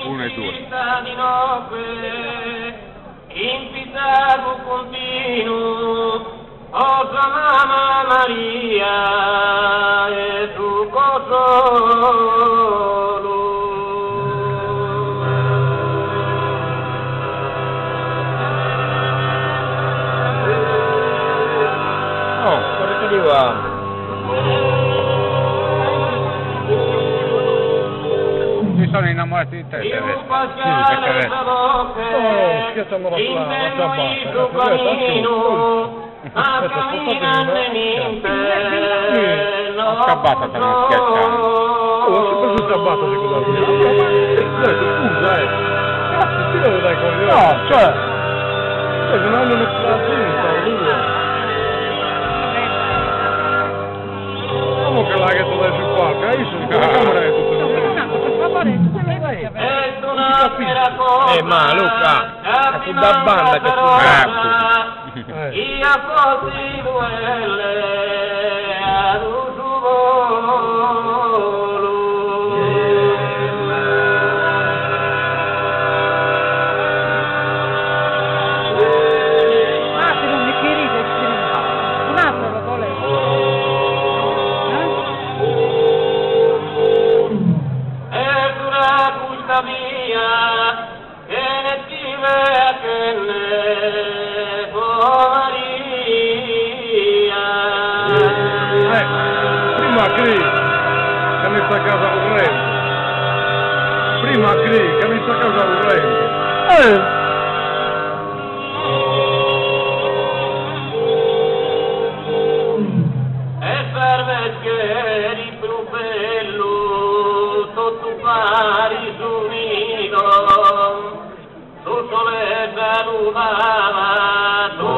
Uno e due. In pitago continuo, osa mamma Maria e tu consolo. Oh, cosa ti dico? Mi sono innamorati di te, sì, perché scherzano la scabbata stanno schiacciando. Oh, ho sempre su scabbata secondo me. Scusa, cazzo, ti lo dai con no, cioè non hanno messo la cinta, come che la che tu dai su qualche, io sono con la camera e tutto. Ma Luca, è tutta da banda che tu prima Cri che ha messo a casa corrente, prima Cri che ha messo a casa corrente. E serve che eri bello sotto pari su nido, tu sole salutava tu.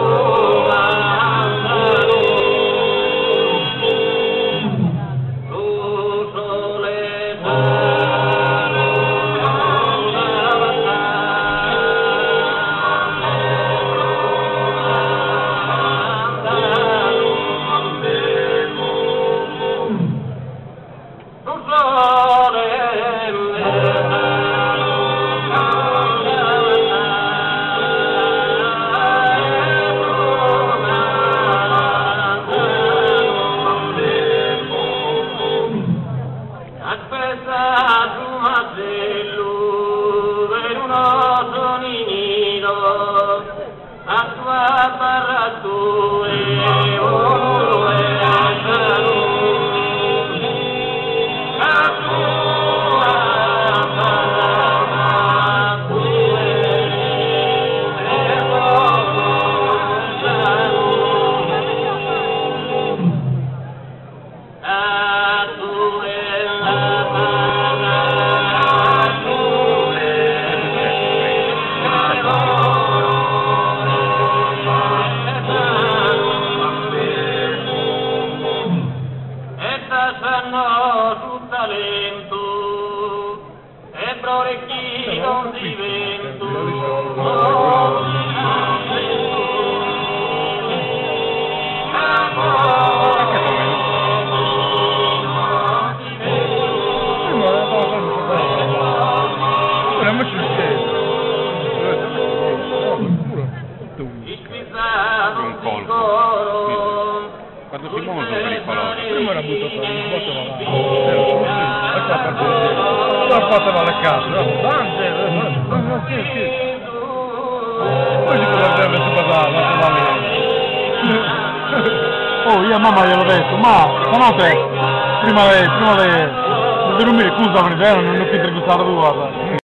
Quando si muovono sono pericolosi. Prima era buttato là, la fatela alle case, poi si potrebbe messo la oh, io a mamma gliel'ho detto, ma stanotte prima di dormire, scusa, non ho più intervistato tu, guarda.